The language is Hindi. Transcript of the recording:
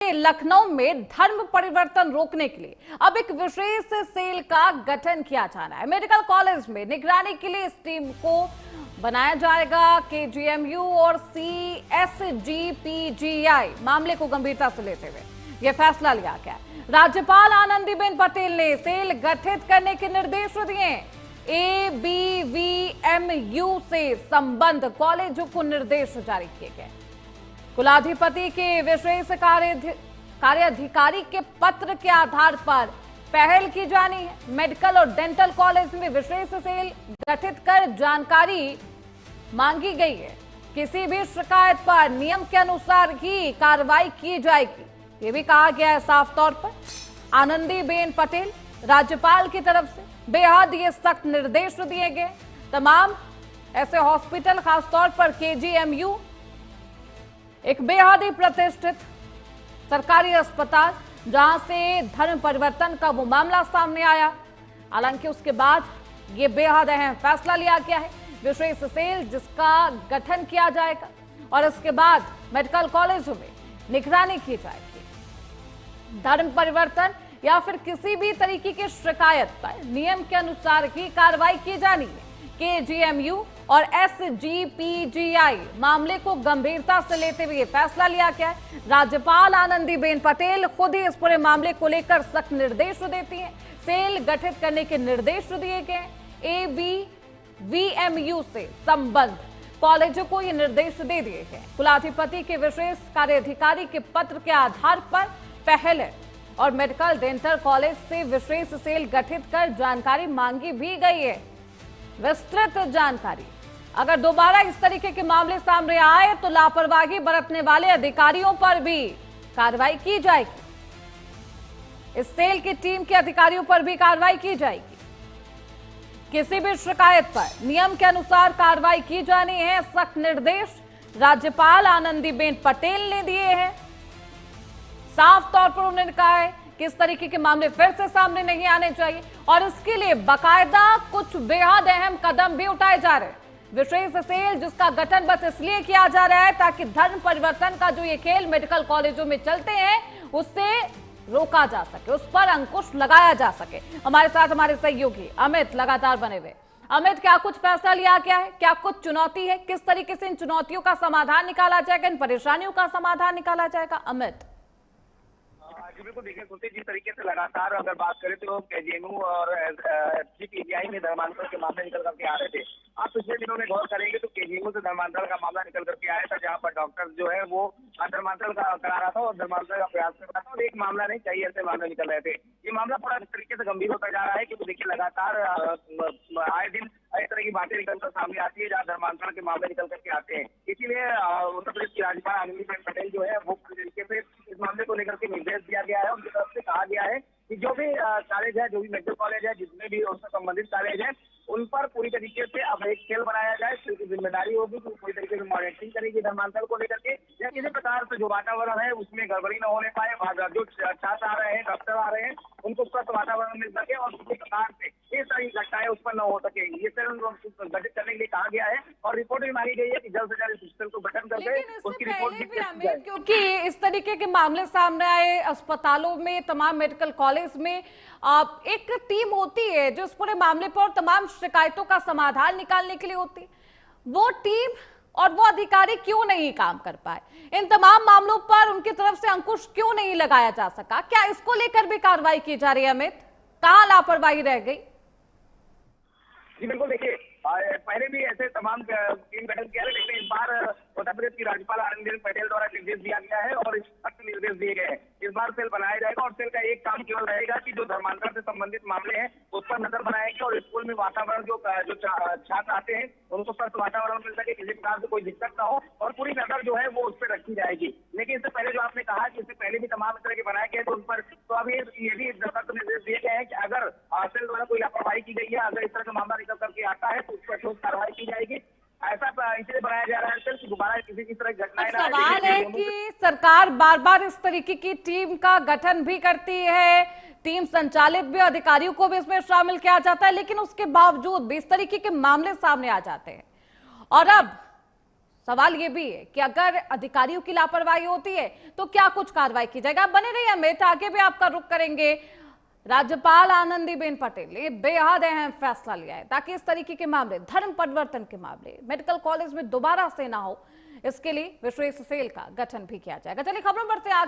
वहीं लखनऊ में धर्म परिवर्तन रोकने के लिए अब एक विशेष सेल का गठन किया जाना है। मेडिकल कॉलेज में निगरानी के लिए इस टीम को बनाया जाएगा। केजीएमयू और सीएसजीपीजीआई मामले को गंभीरता से लेते हुए यह फैसला लिया गया। राज्यपाल आनंदीबेन पटेल ने सेल गठित करने के निर्देश दिए। एबीवीएमयू से संबद्ध कॉलेजों को निर्देश जारी किए गए। कुलाधिपति के विशेष कार्याधिकारी के पत्र के आधार पर पहल की जानी है। मेडिकल और डेंटल कॉलेज में विशेष सेल गठित कर जानकारी मांगी गई है। किसी भी शिकायत पर नियम के अनुसार ही कार्रवाई की जाएगी, ये भी कहा गया है साफ तौर पर। आनंदीबेन पटेल राज्यपाल की तरफ से बेहद ये सख्त निर्देश दिए गए। तमाम ऐसे हॉस्पिटल, खासतौर पर केजीएमयू एक बेहद ही प्रतिष्ठित सरकारी अस्पताल, जहां से धर्म परिवर्तन का वो मामला सामने आया। हालांकि उसके बाद ये बेहद अहम फैसला लिया गया है, विशेष सेल जिसका गठन किया जाएगा और इसके बाद मेडिकल कॉलेजों में निगरानी की जाएगी। धर्म परिवर्तन या फिर किसी भी तरीके की शिकायत पर नियम के अनुसार ही कार्रवाई की जानी है। केजीएमयू और एसजीपीजीआई मामले को गंभीरता से लेते हुए फैसला लिया गया है। राज्यपाल आनंदीबेन पटेल खुद ही इस पूरे मामले को लेकर सख्त निर्देश देती हैं। सेल गठित करने के निर्देश दिए गए। एबीवीएमयू से संबद्ध कॉलेजों को ये निर्देश दे दिए गए। कुलाधिपति के विशेष कार्याधिकारी के पत्र के आधार पर पहल है और मेडिकल डेंटल कॉलेज से विशेष सेल गठित कर जानकारी मांगी भी गई है, विस्तृत जानकारी। अगर दोबारा इस तरीके के मामले सामने आए तो लापरवाही बरतने वाले अधिकारियों पर भी कार्रवाई की जाएगी। इस सेल की टीम के अधिकारियों पर भी कार्रवाई की जाएगी। किसी भी शिकायत पर नियम के अनुसार कार्रवाई की जानी है। सख्त निर्देश राज्यपाल आनंदीबेन पटेल ने दिए हैं। साफ तौर पर उन्होंने कहा है कि इस तरीके के मामले फिर से सामने नहीं आने चाहिए और इसके लिए बाकायदा कुछ बेहद अहम कदम भी उठाए जा रहे हैं। विशेष सेल जिसका गठन बस इसलिए किया जा रहा है ताकि धर्म परिवर्तन का जो ये खेल मेडिकल कॉलेजों में चलते हैं उससे रोका जा सके, उस पर अंकुश लगाया जा सके। हमारे साथ हमारे सहयोगी अमित लगातार बने हुए। अमित, क्या कुछ फैसला लिया गया है? क्या कुछ चुनौती है? किस तरीके से इन चुनौतियों का समाधान निकाला जाएगा, इन परेशानियों का समाधान निकाला जाएगा? अमित जी बिल्कुल, देखिए सुनते जिस तरीके से लगातार अगर बात करें तो केजीएमयू और एसजीपीजीआई में धर्मांतरण के मामले निकल करके आ रहे थे। आप पिछले दिनों में गौर करेंगे तो केजीएमयू से धर्मांतरण का मामला निकल करके आया था, जहां पर डॉक्टर जो है वो धर्मांतरण करा रहा था और धर्मांतरण का प्रयास कर रहा था और एक मामला नहीं, कई ऐसे मामले निकल रहे थे। ये मामला थोड़ा इस तरीके से गंभीर होता जा रहा है क्योंकि देखिए लगातार आए दिन इस तरह की बातें निकलकर सामने आती है जहाँ धर्मांतरण के मामले निकल करके आते हैं। इसीलिए उत्तर प्रदेश की राज्यपाल आनंदीबेन पटेल जो है वो पूरी तरीके से इस मामले को लेकर के निर्देश दिया गया है। उनकी तरफ से कहा गया है कि जो भी कॉलेज है, जो भी मेडिकल कॉलेज है, जितने भी उससे संबंधित कॉलेज है, उन पर पूरी तरीके से अब एक सेल बनाया जाए। सेल की जिम्मेदारी होगी कि पूरी तरीके से मॉनिटरिंग करेगी धर्मांतरण को लेकर के, या किसी प्रकार से जो वातावरण है उसमें गड़बड़ी न होने पाए। जो छात्र आ रहे हैं, डॉक्टर आ रहे हैं, उनको स्वस्थ वातावरण मिल सके और किसी प्रकार से ये सारी घटनाएं उत्पन्न हो सके। ये सेल गठित करने के लिए कहा गया है और रिपोर्ट भी मांगी गई है कि जल्द से जल्द इस सेल को गठन करके उसकी रिपोर्ट भी, क्योंकि इस तरीके के मामले सामने आए अस्पतालों में, तमाम मेडिकल कॉलेज में एक टीम होती है जो इस पूरे मामले पर तमाम शिकायतों का समाधान निकालने के लिए होती है। वो टीम और वो अधिकारी क्यों नहीं काम कर पाए? इन तमाम मामलों पर उनकी तरफ से अंकुश क्यों नहीं लगाया जा सका? क्या इसको लेकर भी कार्रवाई की जा रही है? अमित, कहां लापरवाही रह गई? जी बिल्कुल, देखिए पहले भी ऐसे तमाम टीम गठन किया है, लेकिन इस बार उत्तर प्रदेश की राज्यपाल आनंदीबेन पटेल द्वारा निर्देश दिया गया है और सख्त निर्देश दिए गए हैं। इस बार सेल बनाया जाएगा और सेल का एक काम केवल रहेगा कि जो धर्मांतरण से संबंधित मामले हैं उस पर नजर बनाएगी और स्कूल में वातावरण जो छात्र आते हैं उनको स्वस्थ वातावरण मिल सके, किसी प्रकार से कोई दिक्कत ना हो और पूरी नजर जो है वो उस पर रखी जाएगी। लेकिन इससे पहले जो आपने कहा कि इससे पहले भी तमाम इस तरह के बनाए गए तो उन पर तो अभी ये भी सख्त निर्देश दिए गए हैं कि अगर सेल द्वारा कोई लापरवाही की गई है, अगर इस तरह का मामला निकल करके आता है तो उस पर ठोस कार्रवाई की जाएगी। ऐसा इसलिए बनाया जा रहा है कि दोबारा किसी की तरह घटनाएं ना। सवाल है कि सरकार बार बार इस तरीके की टीम का गठन भी करती है, टीम संचालित भी, अधिकारियों को भी इसमें शामिल किया जाता है, लेकिन उसके बावजूद भी इस तरीके के मामले सामने आ जाते हैं। और अब सवाल ये भी है कि अगर अधिकारियों की लापरवाही होती है तो क्या कुछ कार्रवाई की जाएगी। आप बने रहिए अमित, आगे भी आपका रुख करेंगे। राज्यपाल आनंदीबेन पटेल ने बेहद अहम फैसला लिया है ताकि इस तरीके के मामले, धर्म परिवर्तन के मामले मेडिकल कॉलेज में दोबारा से ना हो, इसके लिए विशेष सेल का गठन भी किया जाएगा। चलिए खबरों बढ़ते आगे।